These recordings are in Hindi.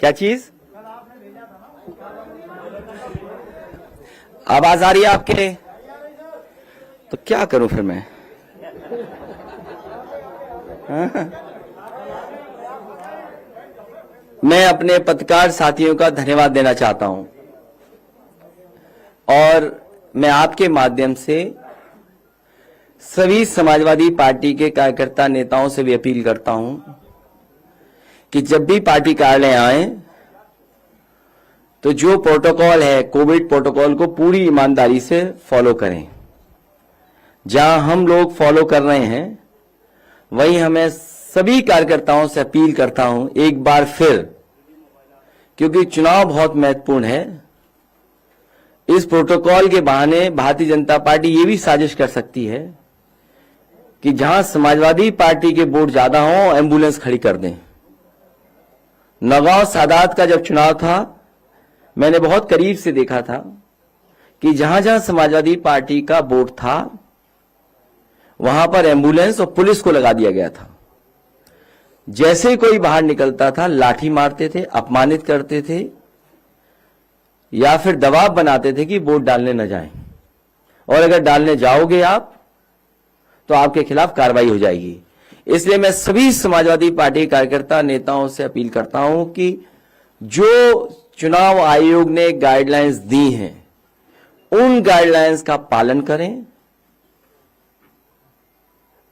क्या चीज? आवाज आ रही है आपके? तो क्या करूं फिर मैं? मैं अपने पत्रकार साथियों का धन्यवाद देना चाहता हूं और मैं आपके माध्यम से सभी समाजवादी पार्टी के कार्यकर्ता नेताओं से भी अपील करता हूं कि जब भी पार्टी कार्यालय आए तो जो प्रोटोकॉल है, कोविड प्रोटोकॉल को पूरी ईमानदारी से फॉलो करें। जहां हम लोग फॉलो कर रहे हैं वहीं हमें सभी कार्यकर्ताओं से अपील करता हूं एक बार फिर, क्योंकि चुनाव बहुत महत्वपूर्ण है। इस प्रोटोकॉल के बहाने भारतीय जनता पार्टी ये भी साजिश कर सकती है कि जहां समाजवादी पार्टी के वोट ज्यादा हों, एम्बुलेंस खड़ी कर दें। नौगांव सादात का जब चुनाव था, मैंने बहुत करीब से देखा था कि जहां जहां समाजवादी पार्टी का वोट था वहां पर एम्बुलेंस और पुलिस को लगा दिया गया था। जैसे कोई बाहर निकलता था लाठी मारते थे, अपमानित करते थे या फिर दबाव बनाते थे कि वोट डालने न जाएं, और अगर डालने जाओगे आप तो आपके खिलाफ कार्रवाई हो जाएगी। इसलिए मैं सभी समाजवादी पार्टी कार्यकर्ता नेताओं से अपील करता हूं कि जो चुनाव आयोग ने गाइडलाइंस दी हैं उन गाइडलाइंस का पालन करें।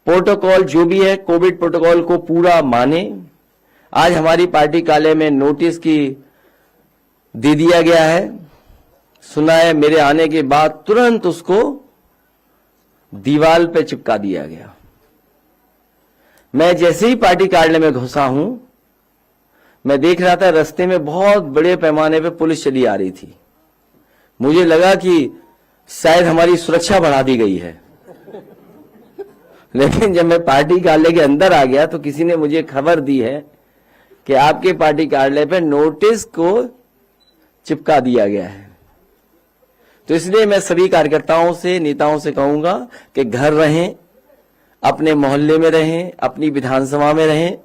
प्रोटोकॉल जो भी है, कोविड प्रोटोकॉल को पूरा माने। आज हमारी पार्टी कार्यालय में नोटिस की दे दिया गया है, सुना है, मेरे आने के बाद तुरंत उसको दीवार पे चिपका दिया गया। मैं जैसे ही पार्टी कार्यालय में घुसा हूं, मैं देख रहा था रास्ते में बहुत बड़े पैमाने पे पुलिस चली आ रही थी। मुझे लगा कि शायद हमारी सुरक्षा बढ़ा दी गई है, लेकिन जब मैं पार्टी कार्यालय के अंदर आ गया तो किसी ने मुझे खबर दी है कि आपके पार्टी कार्यालय पे नोटिस को चिपका दिया गया है। तो इसलिए मैं सभी कार्यकर्ताओं से, नेताओं से कहूंगा कि घर रहें, अपने मोहल्ले में रहें, अपनी विधानसभा में रहें।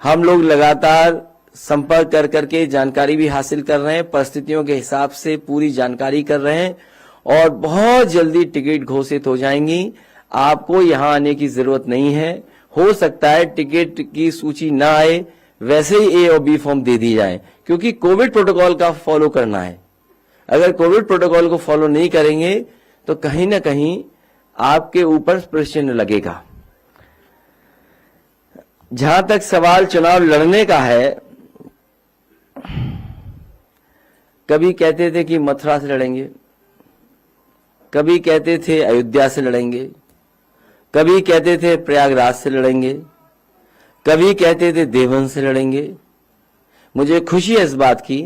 हम लोग लगातार संपर्क कर करके जानकारी भी हासिल कर रहे हैं, परिस्थितियों के हिसाब से पूरी जानकारी कर रहे हैं और बहुत जल्दी टिकट घोषित हो जाएंगी। आपको यहां आने की जरूरत नहीं है। हो सकता है टिकट की सूची ना आए, वैसे ही ए और बी फॉर्म दे दी जाए, क्योंकि कोविड प्रोटोकॉल का फॉलो करना है। अगर कोविड प्रोटोकॉल को फॉलो नहीं करेंगे तो कहीं ना कहीं आपके ऊपर प्रश्न लगेगा। जहां तक सवाल चुनाव लड़ने का है, कभी कहते थे कि मथुरा से लड़ेंगे, कभी कहते थे अयोध्या से लड़ेंगे, कभी कहते थे प्रयागराज से लड़ेंगे, कभी कहते थे देवबंद से लड़ेंगे। मुझे खुशी है इस बात की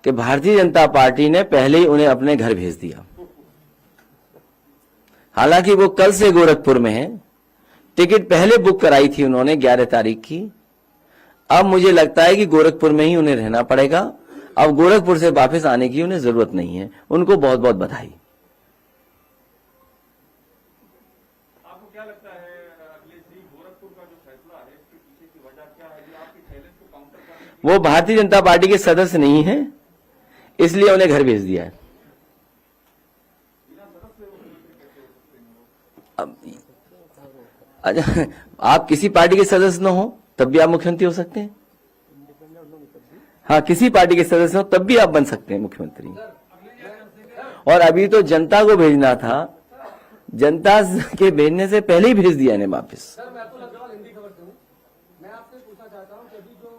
कि भारतीय जनता पार्टी ने पहले ही उन्हें अपने घर भेज दिया। हालांकि वो कल से गोरखपुर में है, टिकट पहले बुक कराई थी उन्होंने 11 तारीख की। अब मुझे लगता है कि गोरखपुर में ही उन्हें रहना पड़ेगा। अब गोरखपुर से वापस आने की उन्हें जरूरत नहीं है। उनको बहुत बहुत बधाई। आपको क्या लगता है अखिलेश जी, गोरखपुर का जो फैसला है इसके पीछे की वजह क्या है? आपकी चैलेंज को काउंटर करने वो भारतीय जनता पार्टी के सदस्य नहीं है, इसलिए उन्हें घर भेज दिया है। आप किसी पार्टी के सदस्य न हो तब भी आप मुख्यमंत्री हो सकते हैं। हाँ, किसी पार्टी के सदस्य हो तब भी आप बन सकते हैं मुख्यमंत्री। और अभी तो जनता को भेजना था, जनता के भेजने से पहले ही भेज दिया इन्हें वापस। सर, मैं अतुल अग्रवाल, हिंदी खबर से हूं। मैं आपसे पूछना चाहता हूं कि अभी जो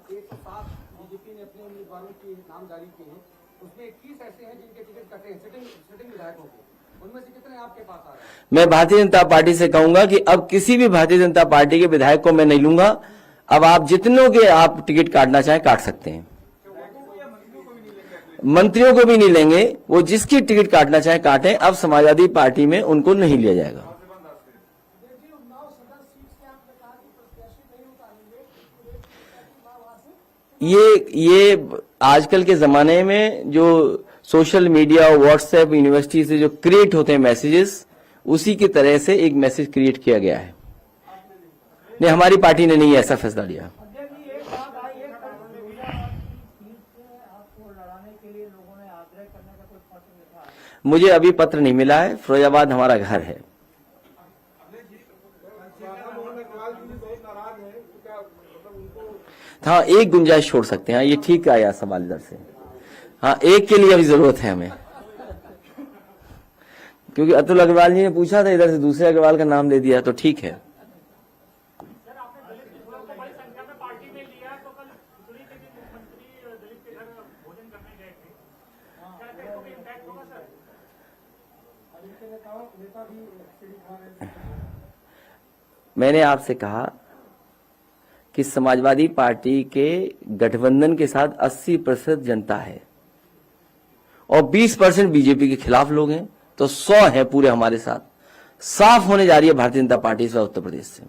107 बीजेपी ने अपने उम्मीदवारों के नाम जारी किए हैं, उसमें 21 ऐसे हैं जिनके टिकट कटे हैं, सिटिंग विधायकों के। उनमें से कितने आपके पास आ रहे हैं? मैं भारतीय जनता पार्टी से कहूंगा कि अब किसी भी भारतीय जनता पार्टी के विधायक को मैं नहीं लूंगा। अब आप जितनों के आप टिकट काटना चाहें काट सकते हैं। मंत्रियों को भी नहीं लेंगे, वो जिसकी टिकट काटना चाहे काटें। अब समाजवादी पार्टी में उनको नहीं लिया जाएगा। ये आजकल के जमाने में जो सोशल मीडिया, व्हाट्सएप, यूनिवर्सिटी से जो क्रिएट होते हैं मैसेजेस, उसी की तरह से एक मैसेज क्रिएट किया गया है। नहीं, हमारी पार्टी ने नहीं ऐसा फैसला लिया। लोगों ने आग्रह करने का कोई पत्र लिखा है? मुझे अभी पत्र नहीं मिला है। फिरोजाबाद हमारा घर है। हाँ, एक गुंजाइश छोड़ सकते हैं। ये ठीक आया सवाल इधर से। हाँ, एक के लिए अभी जरूरत है हमें, क्योंकि अतुल अग्रवाल जी ने पूछा था, इधर से दूसरे अग्रवाल का नाम ले दिया, तो ठीक है। मैंने आपसे कहा कि समाजवादी पार्टी के गठबंधन के साथ 80% जनता है और 20% बीजेपी के खिलाफ लोग हैं, तो 100 है पूरे हमारे साथ। साफ होने जा रही है भारतीय जनता पार्टी से उत्तर प्रदेश से।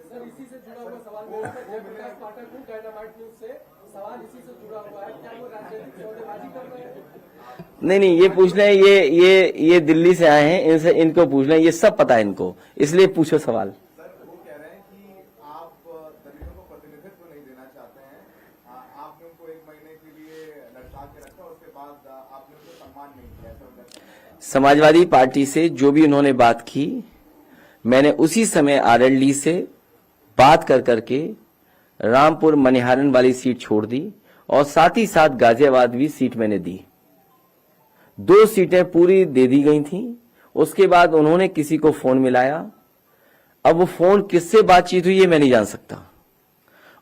सर, इसी से जुड़ा हुआ सवाल मेरा है। जयप्रकाश पाठक हूं, डायनामाइट न्यूज से। सवाल इसी से जुड़ा हुआ है, क्या वो राजनीतिक सौदेबाजी कर रहे हैं? नहीं, ये पूछना है, ये दिल्ली से आए हैं, इनसे इनको पूछना है, ये सब पता है इनको, इसलिए पूछो सवाल। सर, वो कह रहे हैं कि आप दलितों को प्रतिनिधित्व नहीं देना चाहते हैं। आपने उनको 1 महीने के लिए लटका के रखा, उसके बाद आपने उनको सम्मान नहीं किया। ऐसा समाजवादी पार्टी से जो भी उन्होंने बात की, मैंने उसी समय आरएलडी से बात कर करके रामपुर मनिहारन वाली सीट छोड़ दी और साथ ही साथ गाजियाबाद भी सीट मैंने दी। 2 सीटें पूरी दे दी गई थी। उसके बाद उन्होंने किसी को फोन मिलाया। अब वो फोन किससे बातचीत हुई ये मैं नहीं जान सकता।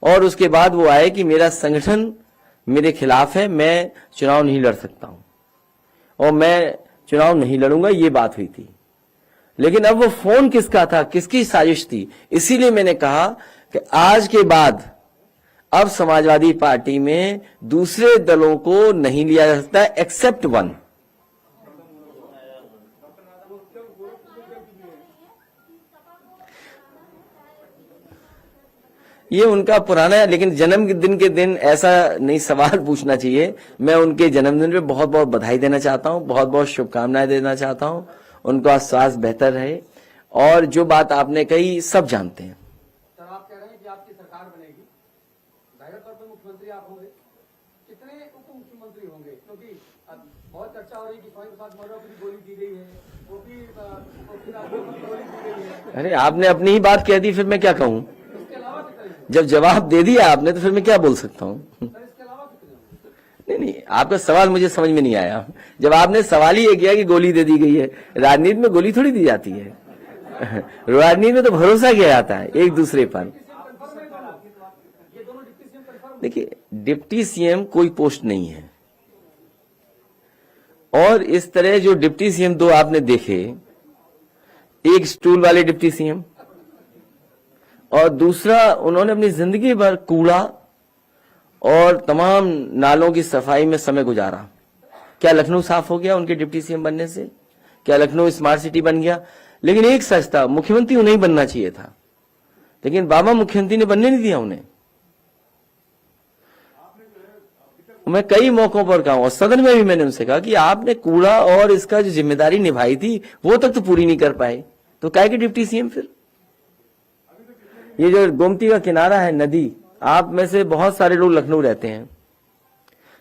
और उसके बाद वो आए कि मेरा संगठन मेरे खिलाफ है, मैं चुनाव नहीं लड़ सकता हूं और मैं चुनाव नहीं लड़ूंगा, ये बात हुई थी। लेकिन अब वो फोन किसका था, किसकी साजिश थी, इसीलिए मैंने कहा कि आज के बाद अब समाजवादी पार्टी में दूसरे दलों को नहीं लिया जा सकता एक्सेप्ट वन। ये उनका पुराना है, लेकिन जन्मदिन के दिन ऐसा नहीं सवाल पूछना चाहिए। मैं उनके जन्मदिन पे बहुत बहुत बधाई देना चाहता हूं, बहुत बहुत शुभकामनाएं देना चाहता हूं। उनका स्वास्थ्य बेहतर रहे। और जो बात आपने कही सब जानते हैं। सर, आप कह रहे हैं कि आपकी सरकार बनेगी, जाहिर तौर पर मुख्यमंत्री आप होंगे। कितने उप मुख्यमंत्री होंगे? क्योंकि अब बहुत चर्चा हो रही है कि स्वामी प्रसाद मौर्य को भी गोली दी गई है, वो भी गोली दी गई है। अरे, आपने अपनी ही बात कह दी, फिर मैं क्या कहूं? इसके अलावा कितने? जब जवाब दे दिया आपने तो फिर मैं क्या बोल सकता हूं? सर, इसके अलावा कितने? नहीं, आपका सवाल मुझे समझ में नहीं आया। जब आपने सवाल ही ये किया कि गोली दे दी गई है, राजनीति में गोली थोड़ी दी जाती है। राजनीति में तो भरोसा किया जाता है एक दूसरे पर। देखिए, डिप्टी सीएम कोई पोस्ट नहीं है। और इस तरह जो डिप्टी सीएम 2 आपने देखे, एक स्टूल वाले डिप्टी सीएम और दूसरा उन्होंने अपनी जिंदगी भर कूड़ा और तमाम नालों की सफाई में समय गुजारा। क्या लखनऊ साफ हो गया उनके डिप्टी सीएम बनने से? क्या लखनऊ स्मार्ट सिटी बन गया? लेकिन एक सच था, मुख्यमंत्री उन्हें बनना चाहिए था, लेकिन बाबा मुख्यमंत्री ने बनने नहीं दिया उन्हें। मैं कई मौकों पर कहा और सदन में भी मैंने उनसे कहा कि आपने कूड़ा और इसका जो जिम्मेदारी निभाई थी वो तक तो पूरी नहीं कर पाए, तो क्या के डिप्टी सीएम फिर? ये जो गोमती का किनारा है नदी, आप में से बहुत सारे लोग लखनऊ रहते हैं,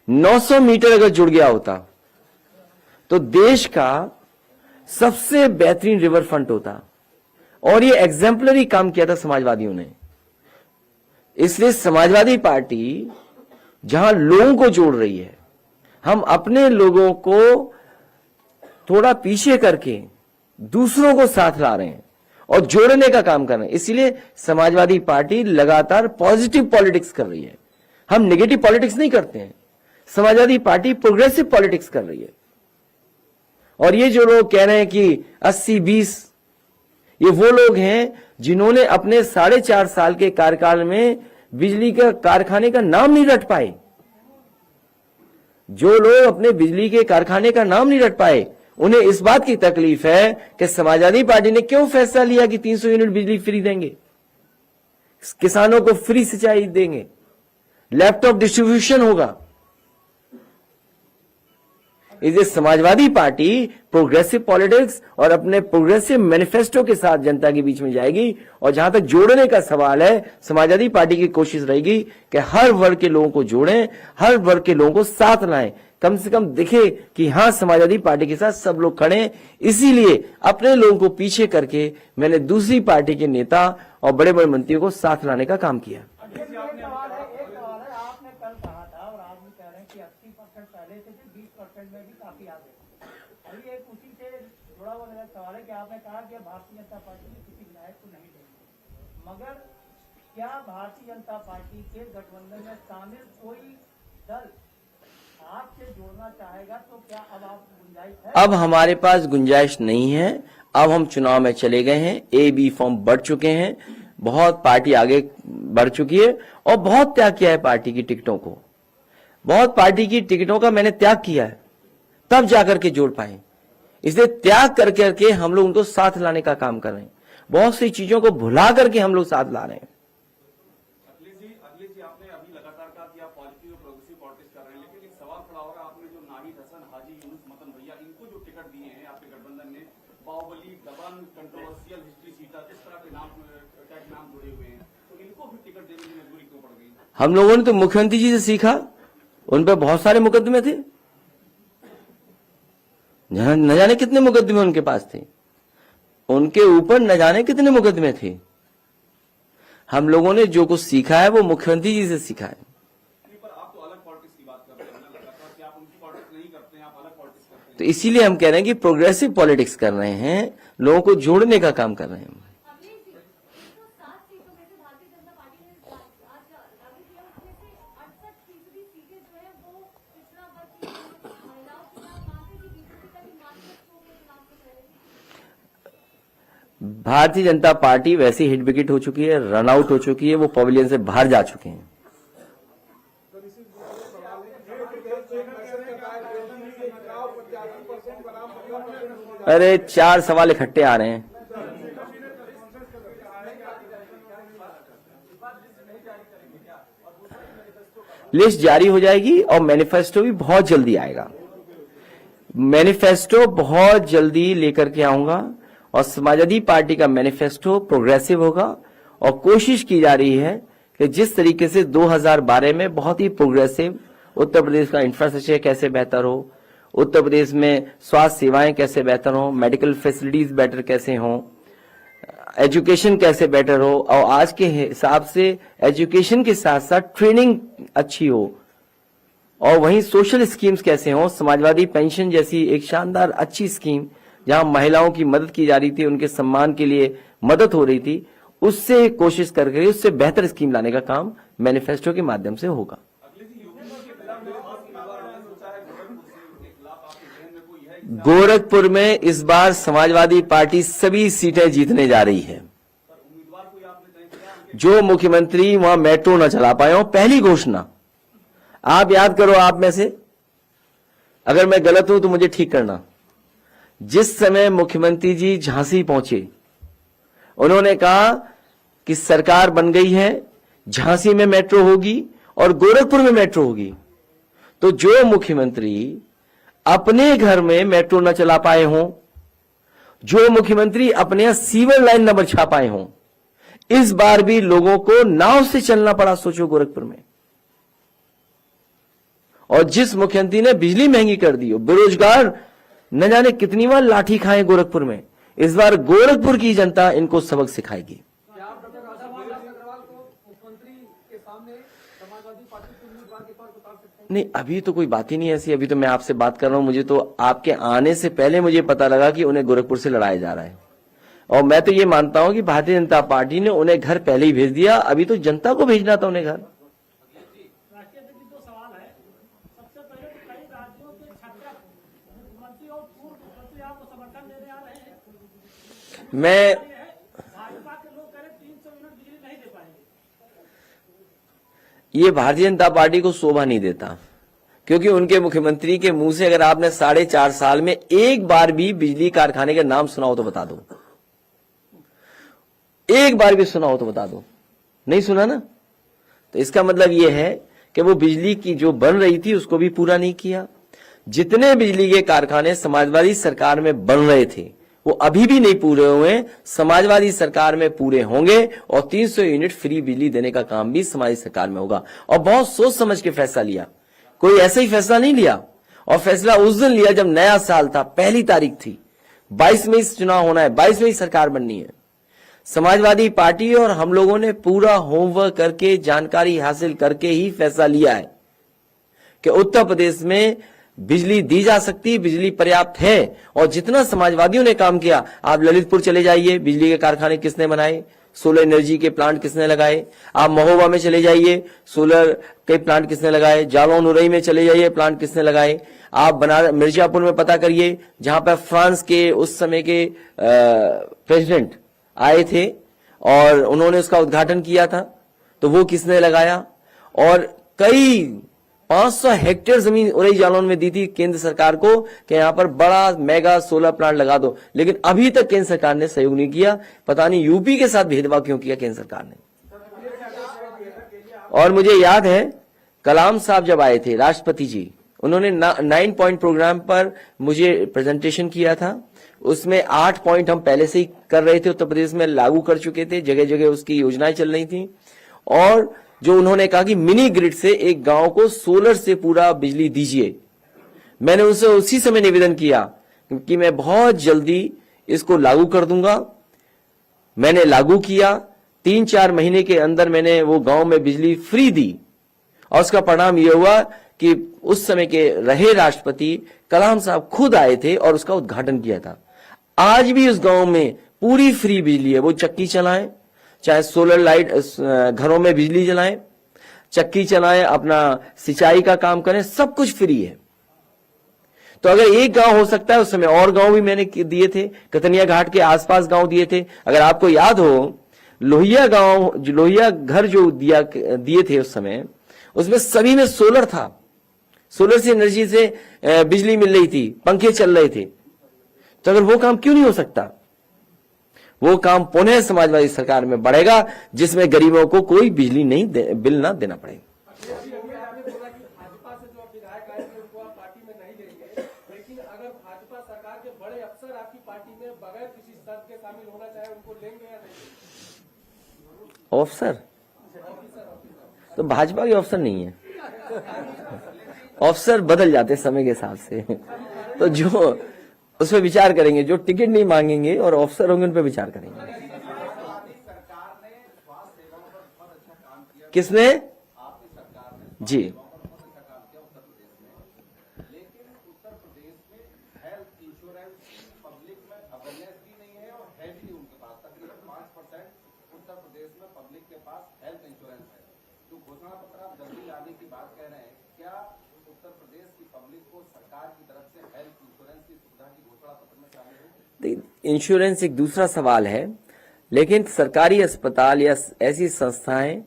900 मीटर अगर जुड़ गया होता तो देश का सबसे बेहतरीन रिवर फ्रंट होता। और ये एग्जाम्पलरी काम किया था समाजवादियों ने। इसलिए समाजवादी पार्टी जहां लोगों को जोड़ रही है, हम अपने लोगों को थोड़ा पीछे करके दूसरों को साथ ला रहे हैं और जोड़ने का काम कर रहे हैं। इसीलिए समाजवादी पार्टी लगातार पॉजिटिव पॉलिटिक्स कर रही है। हम नेगेटिव पॉलिटिक्स नहीं करते हैं। समाजवादी पार्टी प्रोग्रेसिव पॉलिटिक्स कर रही है। और ये जो लोग कह रहे हैं कि 80-20, ये वो लोग हैं जिन्होंने अपने 4.5 साल के कार्यकाल में बिजली के कारखाने का नाम नहीं रट पाए। जो लोग अपने बिजली के कारखाने का नाम नहीं रट पाए, उन्हें इस बात की तकलीफ है कि समाजवादी पार्टी ने क्यों फैसला लिया कि 300 यूनिट बिजली फ्री देंगे, किसानों को फ्री सिंचाई देंगे, लैपटॉप डिस्ट्रीब्यूशन होगा। इस समाजवादी पार्टी प्रोग्रेसिव पॉलिटिक्स और अपने प्रोग्रेसिव मैनिफेस्टो के साथ जनता के बीच में जाएगी। और जहां तक जोड़ने का सवाल है, समाजवादी पार्टी की कोशिश रहेगी कि हर वर्ग के लोगों को जोड़ें, हर वर्ग के लोगों को साथ लाएं, कम से कम दिखे कि हां समाजवादी पार्टी के साथ सब लोग खड़े हैं। इसीलिए अपने लोगों को पीछे करके मैंने दूसरी पार्टी के नेता और बड़े बड़े मंत्रियों को साथ लाने का काम किया। एक सवाल है, आपने कल कहा था और आप भी कह रहे हैं कि 80% पहले से थे, 20% में भी काफी आगे। अभी एक उसी से जुड़ा हुआ मेरा सवाल है कि आपने कहा कि भारतीय जनता पार्टी में किसी विधायक को नहीं देंगे, मगर क्या भारतीय जनता पार्टी के गठबंधन में शामिल कोई दल आपसे जोड़ना चाहेगा? तो क्या अब आप गुंजाइश है? अब हमारे पास गुंजाइश नहीं है। अब हम चुनाव में चले गए हैं, ए बी फॉर्म बढ़ चुके हैं, बहुत पार्टी आगे बढ़ चुकी है और बहुत त्याग किया है पार्टी की टिकटों को। बहुत पार्टी की टिकटों का मैंने त्याग किया है, तब जाकर के जोड़ पाए। इसलिए त्याग कर करके हम लोग उनको साथ लाने का काम कर रहे हैं। बहुत सी चीजों को भुला करके हम लोग साथ ला रहे हैं। अखिलेश जी, आपने अभी लगातार कहा कि आप पॉजिटिव और प्रोग्रेसिव पॉलिटिक्स कर रहे हैं, लेकिन एक सवाल खड़ा होगा, आपने जो नाहिद हसन, हाजी यूनुस मतन भैया, इनको जो टिकट दिए हैं आपके गठबंधन ने, बाहुबली, दबंग, कंट्रोवर्शियल हिस्ट्री सीटा, इस तरह के नाम जुड़े हुए हैं, तो इनको भी टिकट देने की मजबूरी क्यों पड़ गई? हम लोगों ने तो मुख्यमंत्री जी से सीखा, उन पर बहुत सारे मुकदमे थे, न जाने कितने मुकदमे उनके पास थे, उनके ऊपर न जाने कितने मुकदमे थे। हम लोगों ने जो कुछ सीखा है वो मुख्यमंत्री जी से सीखा है। पर आप तो अलग पॉलिटिक्स की बात कर रहे हैं ना, लगातार कि आप उनकी पॉलिटिक्स नहीं करते हैं, आप अलग पॉलिटिक्स करते हैं। तो इसीलिए हम कह रहे हैं कि प्रोग्रेसिव पॉलिटिक्स कर रहे हैं, लोगों को जोड़ने का काम कर रहे हैं। अखिलेश जी, 107 सीटों में से भारतीय जनता पार्टी ने आज दावे किया, उसमें से 68% सीटें जो है वो पिछड़ा वर्ग की महिलाओं के साथ काफी भी बीजेपी का भी मार्क्सवादी के चुनाव से पहले। भारतीय जनता पार्टी वैसी हिट विकेट हो चुकी है, रन आउट हो चुकी है, वो पवेलियन से बाहर जा चुके हैं। अरे 4 सवाल इकट्ठे आ रहे हैं। लिस्ट जारी हो जाएगी और मैनिफेस्टो भी बहुत जल्दी आएगा। मैनिफेस्टो बहुत जल्दी लेकर के आऊंगा और समाजवादी पार्टी का मैनिफेस्टो प्रोग्रेसिव होगा और कोशिश की जा रही है कि जिस तरीके से 2012 में बहुत ही प्रोग्रेसिव उत्तर प्रदेश का इंफ्रास्ट्रक्चर कैसे बेहतर हो, उत्तर प्रदेश में स्वास्थ्य सेवाएं कैसे बेहतर हो, मेडिकल फैसिलिटीज बेटर कैसे हो, एजुकेशन कैसे बेटर हो, और आज के हिसाब से एजुकेशन के साथ साथ ट्रेनिंग अच्छी हो, और वहीं सोशल स्कीम्स कैसे हो, समाजवादी पेंशन जैसी एक शानदार अच्छी स्कीम जहां महिलाओं की मदद की जा रही थी, उनके सम्मान के लिए मदद हो रही थी, उससे कोशिश करके उससे बेहतर स्कीम लाने का काम मैनिफेस्टो के माध्यम से होगा। गोरखपुर में इस बार समाजवादी पार्टी सभी सीटें जीतने जा रही है। जो मुख्यमंत्री वहां मेट्रो न चला पाए हो, पहली घोषणा आप याद करो, आप में से अगर मैं गलत हूं तो मुझे ठीक करना। जिस समय मुख्यमंत्री जी झांसी पहुंचे, उन्होंने कहा कि सरकार बन गई है, झांसी में मेट्रो होगी और गोरखपुर में मेट्रो होगी। तो जो मुख्यमंत्री अपने घर में मेट्रो न चला पाए हों, जो मुख्यमंत्री अपने यहां सीवर लाइन न बिछा पाए हों, इस बार भी लोगों को नाव से चलना पड़ा, सोचो गोरखपुर में। और जिस मुख्यमंत्री ने बिजली महंगी कर दी हो, बेरोजगार न जाने कितनी बार लाठी खाए गोरखपुर में, इस बार गोरखपुर की जनता इनको सबक सिखाएगी। क्या आप डॉक्टर अग्रवाल को मुख्यमंत्री के सामने समाजवादी पार्टी के उम्मीदवार के तौर पर उतार सकते हैं? नहीं, अभी तो कोई बात ही नहीं ऐसी। अभी तो मैं आपसे बात कर रहा हूं, मुझे तो आपके आने से पहले मुझे पता लगा कि उन्हें गोरखपुर से लड़ाया जा रहा है। और मैं तो ये मानता हूं कि भारतीय जनता पार्टी ने उन्हें घर पहले ही भेज दिया, अभी तो जनता को भेजना था उन्हें घर। राष्ट्रीय अध्यक्ष जी, 2 सवाल है। सबसे पहले तो कई राज्यों के 66 मुख्यमंत्री और पूर्व मुख्यमंत्री आपको समर्थन देने आ रहे हैं। मैं भाजपा के लोग कह रहे 300 यूनिट बिजली नहीं दे पाएंगे। ये भारतीय जनता पार्टी को शोभा नहीं देता, क्योंकि उनके मुख्यमंत्री के मुंह से अगर आपने 4.5 साल में एक बार भी बिजली कारखाने का नाम सुना हो तो बता दो, एक बार भी सुना हो तो बता दो। नहीं सुना ना, तो इसका मतलब यह है कि वो बिजली की जो बन रही थी उसको भी पूरा नहीं किया। जितने बिजली के कारखाने समाजवादी सरकार में बन रहे थे वो अभी भी नहीं पूरे हुए, समाजवादी सरकार में पूरे होंगे और 300 यूनिट फ्री बिजली देने का काम भी समाजवादी सरकार में होगा। और बहुत सोच समझ के फैसला लिया, कोई ऐसा ही फैसला नहीं लिया। और फैसला उस दिन लिया जब नया साल था, पहली तारीख थी, 22 मई से चुनाव होना है, 22 मई सरकार बननी है। समाजवादी पार्टी और हम लोगों ने पूरा होमवर्क करके, जानकारी हासिल करके ही फैसला लिया है कि उत्तर प्रदेश में बिजली दी जा सकती, बिजली पर्याप्त है। और जितना समाजवादियों ने काम किया, आप ललितपुर चले जाइए, बिजली के कारखाने किसने बनाए, सोलर एनर्जी के प्लांट किसने लगाए। आप महोबा में चले जाइए, सोलर के प्लांट किसने लगाए। जालौन उरई में चले जाइए, प्लांट किसने लगाए। आप बनारस मिर्जापुर में पता करिए, जहां पर फ्रांस के उस समय के प्रेसिडेंट आए थे और उन्होंने उसका उद्घाटन किया था, तो वो किसने लगाया। और कई 500 हेक्टेयर जमीन उरई जालौन में दी थी केंद्र सरकार को कि यहां पर बड़ा मेगा सोलर प्लांट लगा दो, लेकिन अभी तक केंद्र सरकार ने सहयोग नहीं किया। पता नहीं यूपी के साथ भेदभाव क्यों किया केंद्र सरकार ने। और मुझे याद है कलाम साहब जब आए थे, राष्ट्रपति जी, उन्होंने 9 पॉइंट प्रोग्राम पर मुझे प्रेजेंटेशन किया था। उसमें 8 पॉइंट हम पहले से ही कर रहे थे, उत्तर प्रदेश में लागू कर चुके थे, जगह जगह उसकी योजनाएं चल रही थी। और जो उन्होंने कहा कि मिनी ग्रिड से एक गांव को सोलर से पूरा बिजली दीजिए, मैंने उनसे उसी समय निवेदन किया कि मैं बहुत जल्दी इसको लागू कर दूंगा। मैंने लागू किया, 3-4 महीने के अंदर मैंने वो गांव में बिजली फ्री दी। और उसका परिणाम यह हुआ कि उस समय के रहे राष्ट्रपति कलाम साहब खुद आए थे और उसका उद्घाटन किया था। आज भी उस गांव में पूरी फ्री बिजली है। वो चक्की चलाएं, चाहे सोलर लाइट घरों में बिजली जलाएं, चक्की चलाएं, अपना सिंचाई का काम करें, सब कुछ फ्री है। तो अगर एक गांव हो सकता है, उस समय और गांव भी मैंने दिए थे, कतनिया घाट के आसपास गांव दिए थे। अगर आपको याद हो, लोहिया गांव, लोहिया घर जो दिए थे उस समय, उसमें सभी में सोलर था। सोलर से एनर्जी से बिजली मिल रही थी, पंखे चल रहे थे। तो अगर वो काम क्यों नहीं हो सकता। वो काम पुनः समाजवादी सरकार में बढ़ेगा, जिसमें गरीबों को कोई बिजली नहीं बिल ना देना पड़े। भाजपा से जो विधायक आए थे उनको आप पार्टी में नहीं लेंगे, लेकिन अगर भाजपा सरकार के बड़े अफसर आपकी पार्टी में बगैर किसी शर्त के शामिल होना चाहे, उनको लेंगे या नहीं? अफसर तो भाजपा के अफसर नहीं है, अफसर बदल जाते समय के हिसाब से। तो जो उस पर विचार करेंगे, जो टिकट नहीं मांगेंगे और अफसर होंगे उन पर विचार करेंगे। किसने? जी, लेकिन उत्तर प्रदेश में हेल्थ इंश्योरेंस पब्लिक में अवेयरनेस भी नहीं है और है भी नहीं उनके पास। तकरीबन 5% उत्तर प्रदेश में पब्लिक के पास हेल्थ इंश्योरेंस है। जो घोषणा पत्र आप जल्दी लाने की बात कह रहे हैं, क्या उत्तर प्रदेश की पब्लिक को सरकार की तरफ से हेल्थ इंश्योरेंस की सुविधा की घोषणा पत्र में शामिल है? इंश्योरेंस एक दूसरा सवाल है, लेकिन सरकारी अस्पताल या ऐसी संस्थाएं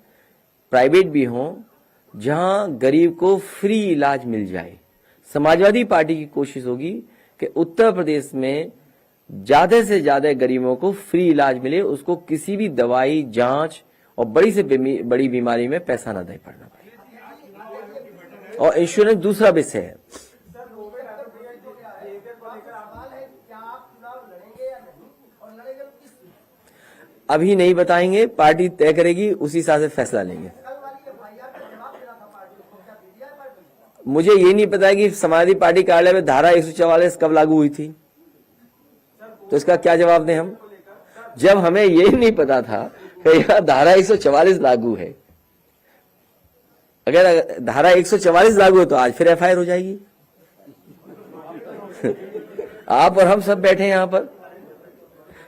प्राइवेट भी हों जहां गरीब को फ्री इलाज मिल जाए। समाजवादी पार्टी की कोशिश होगी कि उत्तर प्रदेश में ज्यादा से ज्यादा गरीबों को फ्री इलाज मिले, उसको किसी भी दवाई, जांच और बड़ी से बड़ी बीमारी में पैसा न दे पड़ना पड़े। और इंश्योरेंस दूसरा विषय है। अभी नहीं बताएंगे, पार्टी तय करेगी, उसी हिसाब से फैसला लेंगे। मुझे ये नहीं पता कि समाजवादी पार्टी कार्यालय में धारा 144 कब लागू हुई थी, तो इसका क्या जवाब दें हम, जब हमें ये नहीं पता था कि यह धारा 144 लागू है। अगर धारा 144 लागू है तो आज फिर एफआईआर हो जाएगी। आप और हम सब बैठे हैं यहां पर।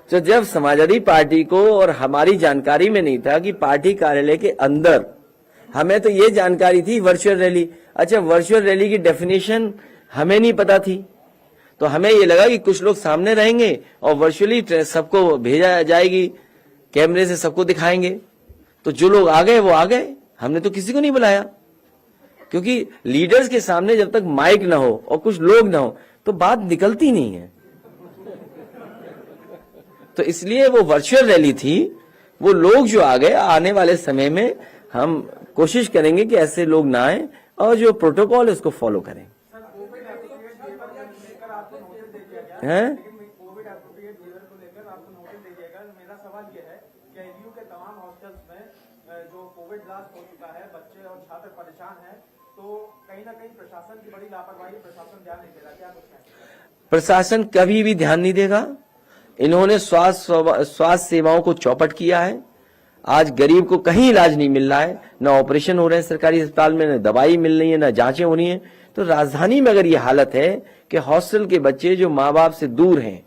तो जब समाजवादी पार्टी को और हमारी जानकारी में नहीं था कि पार्टी कार्यालय के अंदर, हमें तो ये जानकारी थी वर्चुअल रैली। अच्छा, वर्चुअल रैली की डेफिनेशन हमें नहीं पता थी, तो हमें ये लगा कि कुछ लोग सामने रहेंगे और वर्चुअली सबको भेजा जाएगी, कैमरे से सबको दिखाएंगे। तो जो लोग आ गए वो आ गए, हमने तो किसी को नहीं बुलाया, क्योंकि लीडर्स के सामने जब तक माइक ना हो और कुछ लोग ना हो तो बात निकलती नहीं है। तो इसलिए वो वर्चुअल रैली थी। वो लोग जो आ गए, आने वाले समय में हम कोशिश करेंगे कि ऐसे लोग ना आए और जो प्रोटोकॉल है उसको फॉलो करें। हैं? कोविड एप्रोप्रिएट बिहेवियर को लेकर आपको नोटिस दे दिया गया। मेरा सवाल ये है कि एलयू के तमाम हॉस्टल्स में जो कोविड ब्लास्ट हो चुका है, बच्चे और छात्र परेशान हैं, तो कहीं ना कहीं प्रशासन की बड़ी लापरवाही, प्रशासन ध्यान नहीं दे रहा, क्या कुछ है? प्रशासन कभी भी ध्यान नहीं देगा। इन्होंने स्वास्थ्य सेवाओं को चौपट किया है। आज गरीब को कहीं इलाज नहीं मिल रहा है, न ऑपरेशन हो रहे हैं सरकारी अस्पताल में, न दवाई मिल रही है, न जांचें हो रही हैं। तो राजधानी में अगर ये हालत है कि हॉस्टल के बच्चे जो माँ बाप से दूर हैं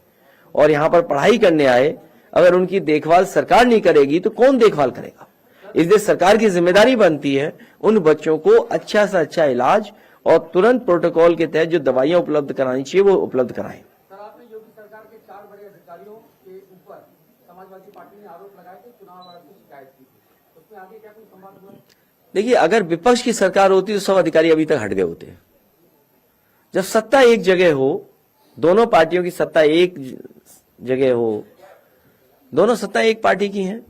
और यहाँ पर पढ़ाई करने आए, अगर उनकी देखभाल सरकार नहीं करेगी तो कौन देखभाल करेगा? इसलिए सरकार की जिम्मेदारी बनती है उन बच्चों को अच्छा से अच्छा इलाज और तुरंत प्रोटोकॉल के तहत जो दवाइयां उपलब्ध करानी चाहिए वो उपलब्ध कराएं। सर, आपने योगी सरकार के 4 बड़े अधिकारियों के ऊपर समाजवादी पार्टी ने आरोप लगाया कि चुनाव आयोग की शिकायत की थी, उसमें आगे क्या कोई संवाद हुआ? देखिए, अगर विपक्ष की सरकार होती तो सब अधिकारी अभी तक हट गए होते। जब सत्ता एक जगह हो, दोनों पार्टियों की सत्ता एक जगह हो, दोनों सत्ता एक पार्टी की है,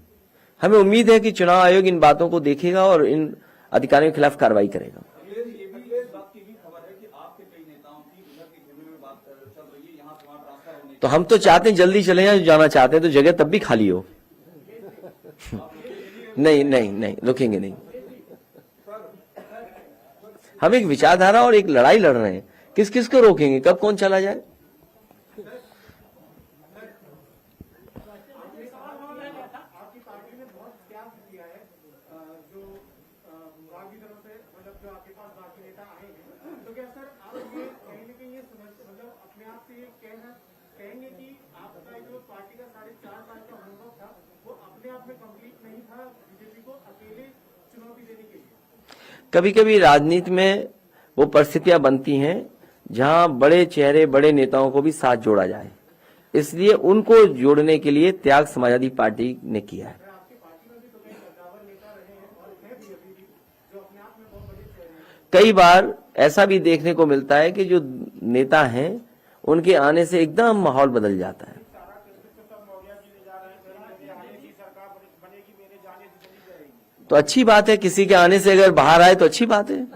हमें उम्मीद है कि चुनाव आयोग इन बातों को देखेगा और इन अधिकारियों के खिलाफ कार्रवाई करेगा। ये भी इस बात की भी खबर है कि आपके कई नेताओं की उधर के खेमे में बात चल रही है, यहाँ से वहाँ ट्रांसफर होने की। तो हम तो चाहते हैं जल्दी चले जाएं, जाना चाहते हैं तो जगह तब भी खाली हो। नहीं नहीं नहीं, रुकेंगे नहीं। हम एक विचारधारा और एक लड़ाई लड़ रहे हैं, किस किस को रोकेंगे, कब कौन चला जाए? आपकी पार्टी ने बहुत त्याग किया है, जो विभाग की तरफ से, मतलब जो आपके पास बाकी नेता आए हैं, तो क्या सर आप ये कहीं ना कहीं ये मतलब अपने आप से ये कहेंगे कि आपका जो पार्टी का 4.5 साल का अनुभव था वो अपने आप में कंप्लीट नहीं था बीजेपी को अकेले चुनौती देने के लिए? कभी कभी राजनीति में वो परिस्थितियां बनती हैं जहां बड़े चेहरे, बड़े नेताओं को भी साथ जोड़ा जाए, इसलिए उनको जोड़ने के लिए त्याग समाजवादी पार्टी ने किया है। कई बार ऐसा भी देखने को मिलता है कि जो नेता हैं उनके आने से एकदम माहौल बदल जाता है। तो अच्छी बात है, किसी के आने से अगर बाहर आए तो अच्छी बात है।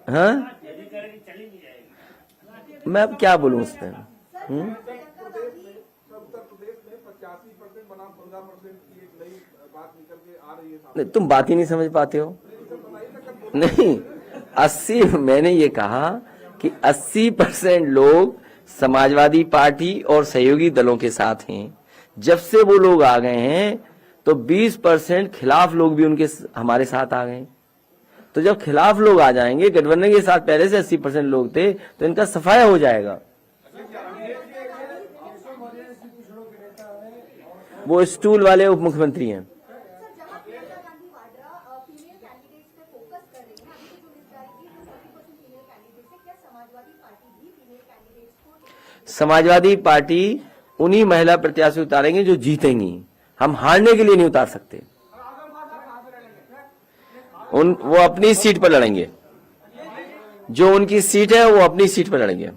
हाँ, मैं अब क्या बोलूं उस पर? उत्तर प्रदेश में 85% बनाम 15% की एक नई बात निकल के आ रही है सामने। तुम बात ही नहीं समझ पाते हो। नहीं, 80, मैंने ये कहा कि 80% लोग समाजवादी पार्टी और सहयोगी दलों के साथ हैं। जब से वो लोग आ गए हैं तो 20% खिलाफ लोग भी उनके हमारे साथ आ गए। तो जब खिलाफ लोग आ जाएंगे, गठबंधन के साथ पहले से 80% लोग थे, तो इनका सफाया हो जाएगा। वो स्टूल वाले उप मुख्यमंत्री हैं। समाजवादी पार्टी उन्हीं महिला प्रत्याशी उतारेंगे जो जीतेंगी, हम हारने के लिए नहीं उतार सकते। वो अपनी सीट पर लड़ेंगे, जो उनकी सीट है वो अपनी सीट पर लड़ेंगे।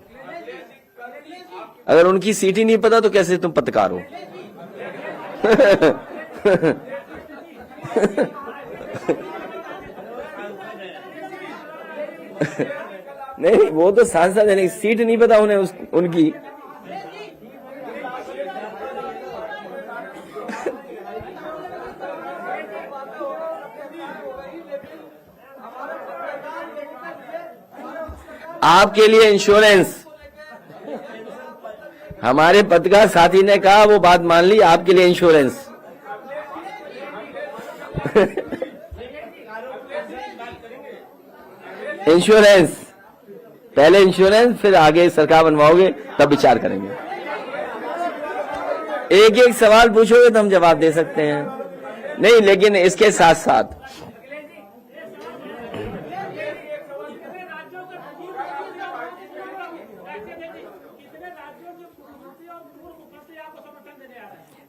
अगर उनकी सीट ही नहीं पता तो कैसे तुम पत्रकार हो? नहीं, वो तो सांसद है, सीट नहीं पता उन्हें उनकी। आपके लिए इंश्योरेंस, हमारे पत्रकार साथी ने कहा, वो बात मान ली, आपके लिए इंश्योरेंस। इंश्योरेंस, पहले इंश्योरेंस, फिर आगे सरकार बनवाओगे तब विचार करेंगे। एक एक सवाल पूछोगे तो हम जवाब दे सकते हैं। नहीं, लेकिन इसके साथ साथ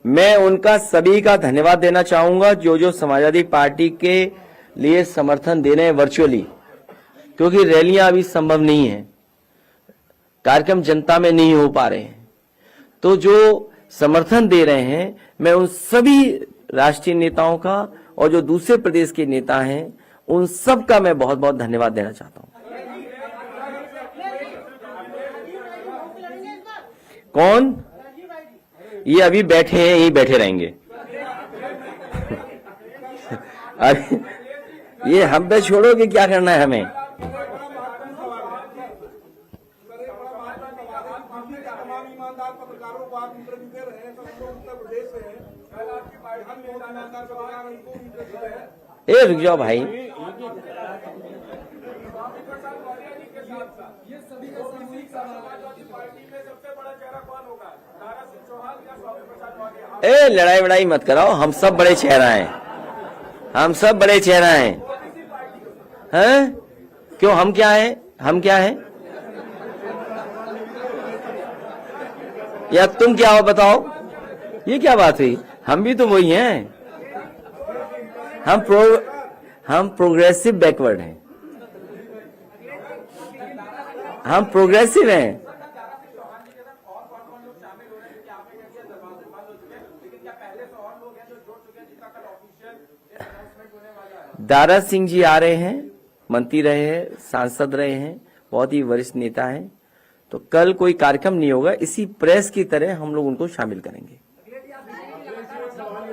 मैं उनका सभी का धन्यवाद देना चाहूंगा जो जो समाजवादी पार्टी के लिए समर्थन दे रहे हैं वर्चुअली, क्योंकि रैलियां अभी संभव नहीं है, कार्यक्रम जनता में नहीं हो पा रहे हैं। तो जो समर्थन दे रहे हैं, मैं उन सभी राष्ट्रीय नेताओं का और जो दूसरे प्रदेश के नेता हैं उन सब का मैं बहुत बहुत धन्यवाद देना चाहता हूं। कौन? ये अभी बैठे हैं, यही बैठे रहेंगे। अरे ये हम पे छोड़ो कि क्या करना है हमें। तमाम ईमानदार पत्रकारों को आप इंटरव्यू दे रहे हैं, सब लोग उत्तर प्रदेश से हैं, शायद आपकी पार्टी हम बहुत ईमानदार पत्रकार उनको इंटरव्यू दे रहे हैं। ए रुक जाओ भाई। ये सभी का सामूहिक समाजवादी पार्टी में सबसे बड़ा चेहरा कौन होगा? दारा सिंह चौहान या स्वामी प्रसाद मौर्य? ए लड़ाई वड़ाई मत कराओ, हम सब बड़े चेहरा हैं, हम सब बड़े चेहरा हैं। हैं? क्यों, हम क्या हैं? हम क्या हैं? या तुम क्या हो बताओ? ये क्या बात हुई? हम भी तो वही हैं। हम प्रोग्रेसिव बैकवर्ड हैं, हम प्रोग्रेसिव हैं। दारा सिंह जी आ रहे हैं, मंत्री रहे हैं, सांसद रहे हैं, बहुत ही वरिष्ठ नेता हैं। तो कल कोई कार्यक्रम नहीं होगा, इसी प्रेस की तरह हम लोग उनको शामिल करेंगे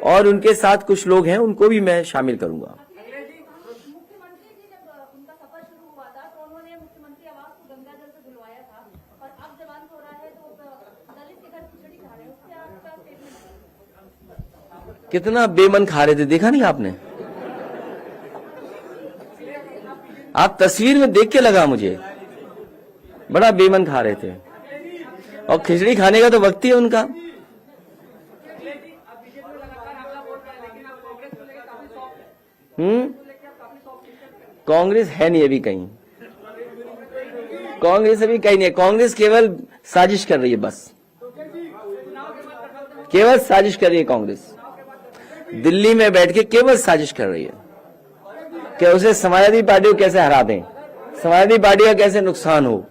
और उनके साथ कुछ लोग हैं उनको भी मैं शामिल करूंगा। मुख्यमंत्री जी जब उनका सफर शुरू हुआ था तो उन्होंने मुख्यमंत्री आवास को गंगा जल से धुलवाया था और अब जब अंत हो रहा है तो दलित के घर खिचड़ी खा रहे हैं, उससे आपका स्टेटमेंट? कितना बेमन खा रहे थे, देखा नहीं आपने? आप तस्वीर में देख के लगा मुझे, बड़ा बेमन खा रहे थे। और खिचड़ी खाने का तो वक्त ही है उनका। कांग्रेस है नहीं अभी कहीं, कांग्रेस अभी कहीं नहीं है। कांग्रेस केवल साजिश कर रही है, बस केवल साजिश कर रही है। कांग्रेस दिल्ली में बैठ के केवल साजिश कर रही है कि उसे समाजवादी पार्टी को कैसे हरा दें, समाजवादी पार्टी का कैसे नुकसान हो।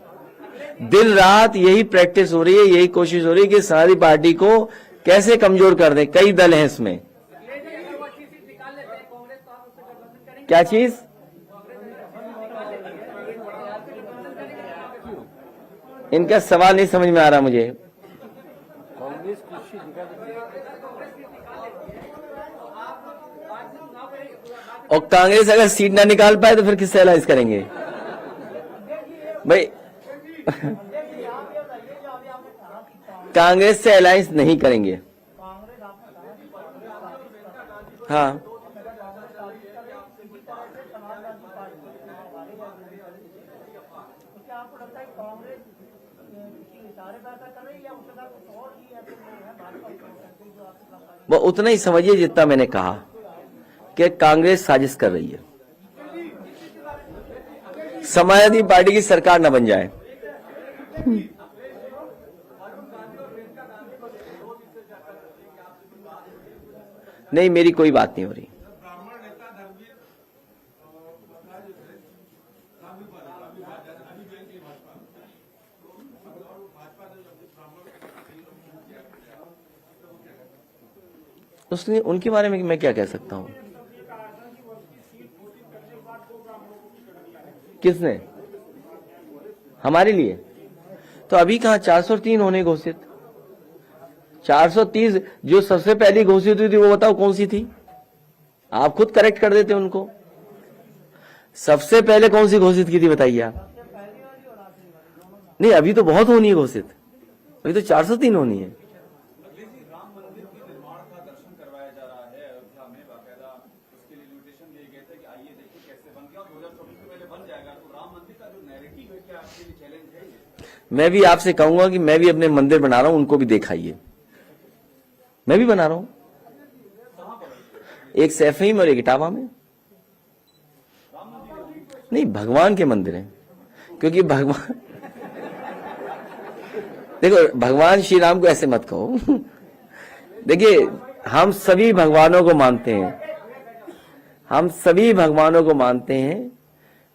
दिन रात यही प्रैक्टिस हो रही है, यही कोशिश हो रही है कि समाजवादी पार्टी को कैसे कमजोर कर दें। कई दल हैं इसमें। क्या चीज? इनका सवाल नहीं समझ में आ रहा मुझे। और कांग्रेस अगर सीट ना निकाल पाए तो फिर किससे अलायंस करेंगे भाई? कांग्रेस से अलायंस नहीं करेंगे। हाँ, वो उतना ही समझिए जितना मैंने कहा कि कांग्रेस साजिश कर रही है, समाजवादी पार्टी की सरकार न बन जाए। नहीं, मेरी कोई बात नहीं हो रही। उसने उनके बारे में मैं क्या कह सकता हूं? किसने? हमारे लिए तो अभी कहां 403 होने घोषित। 430 जो सबसे पहली घोषित हुई थी वो बताओ कौन सी थी? आप खुद करेक्ट कर देते उनको। सबसे पहले कौन सी घोषित की थी बताइए आप? नहीं, अभी तो बहुत होनी है घोषित, अभी तो 403 होनी है। राम मंदिर के निर्माण का दर्शन करवाया जा रहा है अयोध्या में, बाकायदा उसके लिए इन्विटेशन दिए गए थे कि आइए देखिए कैसे बन गया। 2024 से पहले बन जाएगा। तो राम मंदिर का जो नैरेटिव है, क्या आपके लिए चैलेंज है ये? मैं भी आपसे कहूंगा कि मैं भी अपने मंदिर बना रहा हूं, उनको भी दिखाइए। मैं भी बना रहा हूं, एक सैफई में और एक इटावा में। नहीं, भगवान के मंदिर हैं, क्योंकि भगवान देखो, भगवान श्री राम को ऐसे मत कहो। देखिए, हम सभी भगवानों को मानते हैं, हम सभी भगवानों को मानते हैं।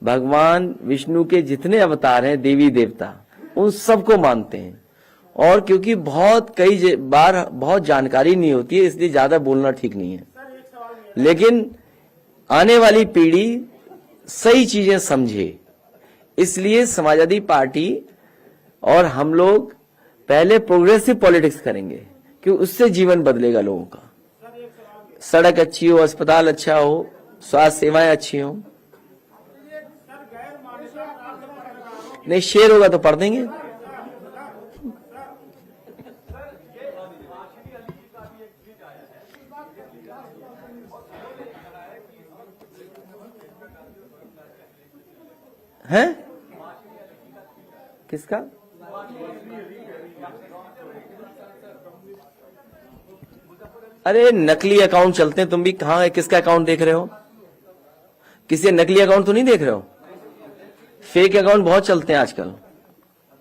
भगवान विष्णु के जितने अवतार हैं, देवी देवता, उन सबको मानते हैं। और क्योंकि कई बार बहुत जानकारी नहीं होती है, इसलिए ज्यादा बोलना ठीक नहीं है। लेकिन आने वाली पीढ़ी सही चीजें समझे, इसलिए समाजवादी पार्टी और हम लोग पहले प्रोग्रेसिव पॉलिटिक्स करेंगे, क्योंकि उससे जीवन बदलेगा लोगों का। सड़क अच्छी हो, अस्पताल अच्छा हो, स्वास्थ्य सेवाएं अच्छी हो। नहीं, शेर होगा तो पढ़ देंगे। हैं? किसका? अरे नकली अकाउंट चलते हैं, तुम भी कहां है, किसका अकाउंट देख रहे हो? किसी नकली अकाउंट तो नहीं देख रहे हो? फेक अकाउंट बहुत चलते हैं आजकल,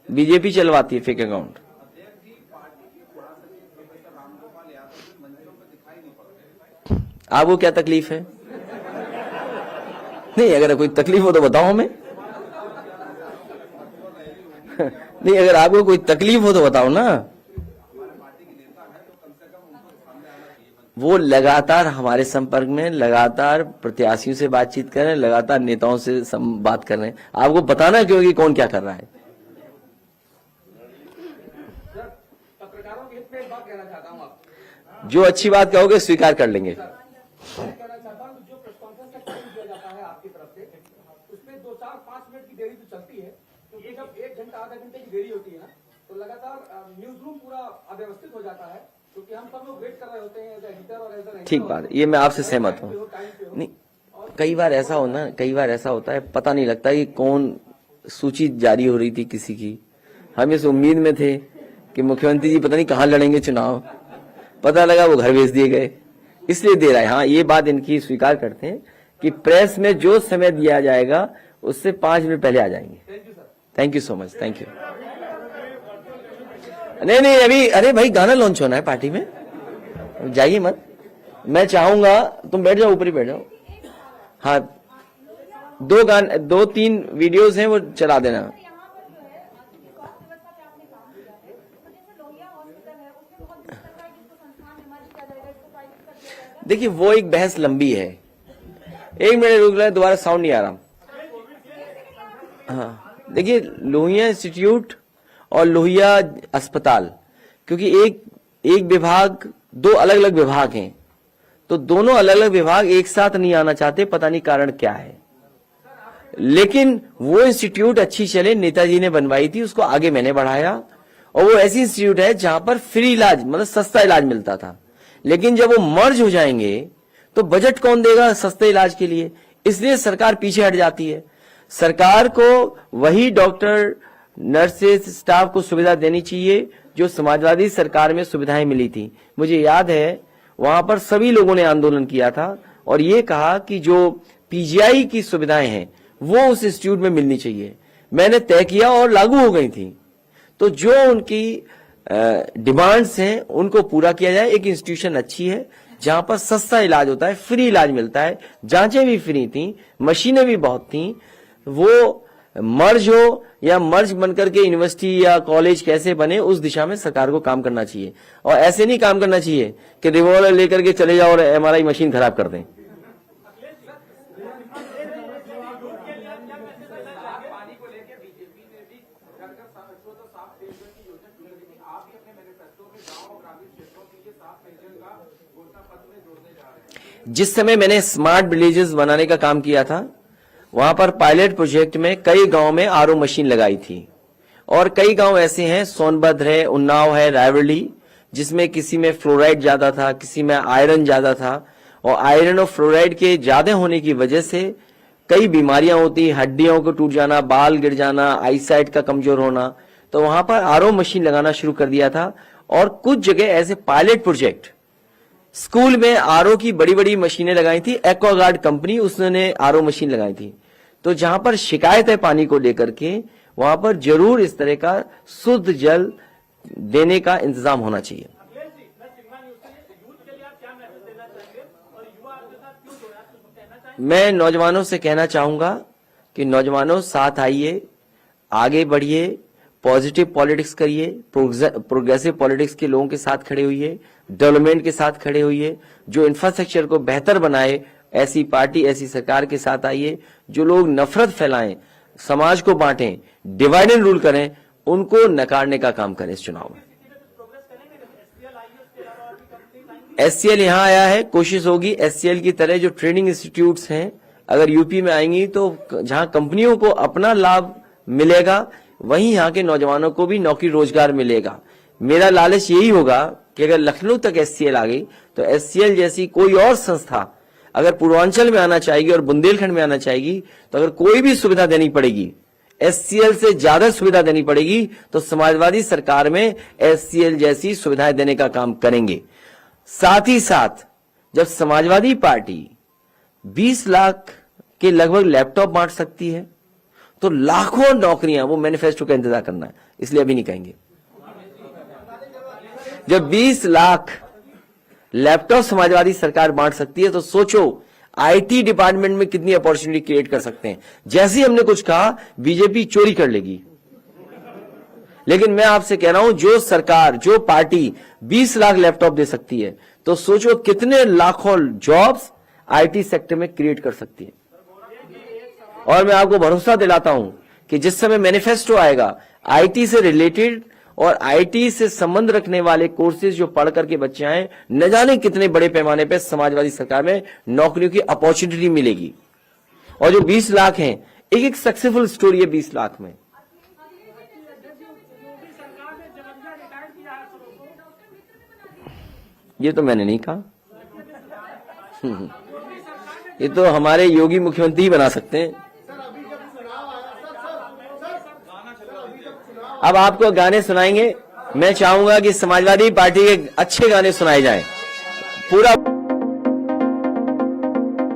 बीजेपी चलवाती है फेक अकाउंट। आपको क्या तकलीफ है? नहीं, अगर कोई तकलीफ हो तो बताओ हमें। नहीं, अगर आपको कोई तकलीफ हो तो बताओ ना। वो लगातार हमारे संपर्क में, लगातार प्रत्याशियों से बातचीत कर रहे हैं, लगातार नेताओं से बात कर रहे हैं। आपको बताना क्यों कि कौन क्या कर रहा है। पत्रकारों के हित में एक बात कहना चाहता हूँ आप, जो अच्छी बात कहोगे स्वीकार कर लेंगे। मैं कहना चाहता हूँ जो प्रेस कॉन्फ्रेंस का टाइम दिया जाता है आपकी तरफ से, उसमें 2-4-5 मिनट की देरी तो चलती है, क्योंकि जब 1 घंटा आधा घंटे की देरी होती है ना, तो लगातार न्यूज रूम पूरा अव्यवस्थित हो जाता है, क्योंकि हम सब लोग वेट कर रहे होते हैं एज एडिटर और एज एन। ठीक बात है, ये मैं आपसे सहमत हूँ। नहीं, कई बार ऐसा होना, कई बार ऐसा होता है, पता नहीं लगता कि कौन सूची जारी हो रही थी किसी की। हम इस उम्मीद में थे कि मुख्यमंत्री जी पता नहीं कहाँ लड़ेंगे चुनाव, पता लगा वो घर भेज दिए गए, इसलिए दे रहा है। हाँ, ये बात इनकी स्वीकार करते हैं कि प्रेस में जो समय दिया जाएगा उससे 5 मिनट पहले आ जाएंगे। Thank you so much, thank you. नहीं, अभी अरे भाई गाना लॉन्च होना है पार्टी में, जाइए मत। मैं चाहूंगा तुम बैठ जाओ, ऊपर ही बैठ जाओ। हाँ, 2-3 वीडियोस हैं, वो चला देना। यहाँ पर जो है आपकी स्वास्थ्य व्यवस्था पे आपने काम किया है, तो जैसे लोहिया हॉस्पिटल है उसमें बहुत दिक्कत है कि इसको संस्थान निर्माण किया जाएगा, इसको प्राइवेट कर दिया जाएगा। देखिए, वो एक बहस लंबी है। 1 मिनट रुक रहा है, दोबारा साउंड नहीं आ रहा। हाँ, देखिए, लोहिया इंस्टीट्यूट और लोहिया अस्पताल, क्योंकि एक विभाग, 2 अलग अलग विभाग हैं, तो दोनों अलग अलग विभाग एक साथ नहीं आना चाहते, पता नहीं कारण क्या है। लेकिन वो इंस्टीट्यूट अच्छी चले, नेताजी ने बनवाई थी, उसको आगे मैंने बढ़ाया, और वो ऐसी इंस्टीट्यूट है जहां पर फ्री इलाज, मतलब सस्ता इलाज मिलता था। लेकिन जब वो मर्ज हो जाएंगे तो बजट कौन देगा सस्ते इलाज के लिए? इसलिए सरकार पीछे हट जाती है। सरकार को वही डॉक्टर, नर्सेज, स्टाफ को सुविधा देनी चाहिए जो समाजवादी सरकार में सुविधाएं मिली थी। मुझे याद है वहां पर सभी लोगों ने आंदोलन किया था और ये कहा कि जो पीजीआई की सुविधाएं हैं वो उस इंस्टीट्यूट में मिलनी चाहिए। मैंने तय किया और लागू हो गई थी। तो जो उनकी डिमांड्स हैं उनको पूरा किया जाए। एक इंस्टीट्यूशन अच्छी है जहां पर सस्ता इलाज होता है, फ्री इलाज मिलता है, जांचें भी फ्री थी, मशीनें भी बहुत थी। वो मर्ज हो या मर्ज बनकर के यूनिवर्सिटी या कॉलेज कैसे बने, उस दिशा में सरकार को काम करना चाहिए। और ऐसे नहीं काम करना चाहिए कि रिवॉल्वर लेकर के चले जाओ और एमआरआई मशीन खराब कर दें। पानी को लेकर बीजेपी ने भी घर घर साफ पेयजल की योजना शुरू की थी। आप भी अपने मैनिफेस्टो में गांव और ग्रामीण क्षेत्रों के लिए साफ पेयजल का घोषणा पत्र में जोड़ने जा रहे हैं। जिस समय मैंने स्मार्ट विलेजेस बनाने का काम किया था, वहां पर पायलट प्रोजेक्ट में कई गांव में आरओ मशीन लगाई थी। और कई गांव ऐसे हैं, सोनभद्र है, उन्नाव है, रायवर्ली, जिसमें किसी में फ्लोराइड ज्यादा था, किसी में आयरन ज्यादा था। और आयरन और फ्लोराइड के ज्यादा होने की वजह से कई बीमारियां होती, हड्डियों को टूट जाना, बाल गिर जाना, आईसाइट का कमजोर होना। तो वहां पर आरओ मशीन लगाना शुरू कर दिया था। और कुछ जगह ऐसे पायलट प्रोजेक्ट, स्कूल में आरओ की बड़ी बड़ी मशीनें लगाई थी। एक्वागार्ड कंपनी, उसने आरओ मशीन लगाई थी। तो जहां पर शिकायत है पानी को लेकर के, वहां पर जरूर इस तरह का शुद्ध जल देने का इंतजाम होना चाहिए। मैं नौजवानों से कहना चाहूंगा कि नौजवानों, साथ आइए, आगे बढ़िए, पॉजिटिव पॉलिटिक्स करिए, प्रोग्रेसिव पॉलिटिक्स के लोगों के साथ खड़े होइए, डेवलपमेंट के साथ खड़े होइए, जो इंफ्रास्ट्रक्चर को बेहतर बनाए, ऐसी पार्टी, ऐसी सरकार के साथ आइए। जो लोग नफरत फैलाएं, समाज को बांटें, डिवाइड एंड रूल करें, उनको नकारने का काम करें इस चुनाव में। एचसीएल यहां आया है, कोशिश होगी एचसीएल की तरह जो ट्रेनिंग इंस्टीट्यूट्स हैं अगर यूपी में आएंगी तो जहां कंपनियों को अपना लाभ मिलेगा वहीं यहां के नौजवानों को भी नौकरी रोजगार मिलेगा। मेरा लालच यही होगा कि अगर लखनऊ तक एचसीएल आ गई तो एचसीएल जैसी कोई और संस्था अगर पूर्वांचल में आना चाहेगी और बुंदेलखंड में आना चाहेगी तो अगर कोई भी सुविधा देनी पड़ेगी, एचसीएल से ज्यादा सुविधा देनी पड़ेगी तो समाजवादी सरकार में एचसीएल जैसी सुविधाएं देने का काम करेंगे। साथ ही साथ जब समाजवादी पार्टी 20 लाख के लगभग लैपटॉप बांट सकती है तो लाखों नौकरियां, वो मैनिफेस्टो का इंतजार करना है इसलिए अभी नहीं कहेंगे। जब 20 लाख लैपटॉप समाजवादी सरकार बांट सकती है तो सोचो आईटी डिपार्टमेंट में कितनी अपॉर्चुनिटी क्रिएट कर सकते हैं। जैसे ही हमने कुछ कहा बीजेपी चोरी कर लेगी, लेकिन मैं आपसे कह रहा हूं जो सरकार, जो पार्टी 20 लाख लैपटॉप दे सकती है तो सोचो कितने लाखों जॉब्स आईटी सेक्टर में क्रिएट कर सकती है। और मैं आपको भरोसा दिलाता हूं कि जिस समय मैनिफेस्टो आएगा आईटी से रिलेटेड और आईटी से संबंध रखने वाले कोर्सेज जो पढ़ करके बच्चे आए, न जाने कितने बड़े पैमाने पे समाजवादी सरकार में नौकरियों की अपॉर्चुनिटी मिलेगी। और जो 20 लाख हैं, एक एक सक्सेसफुल स्टोरी है 20 लाख में। ये तो मैंने नहीं कहा, ये तो हमारे योगी मुख्यमंत्री ही बना सकते हैं। अब आपको गाने सुनाएंगे। मैं चाहूंगा कि समाजवादी पार्टी के अच्छे गाने सुनाए जाएं। पूरा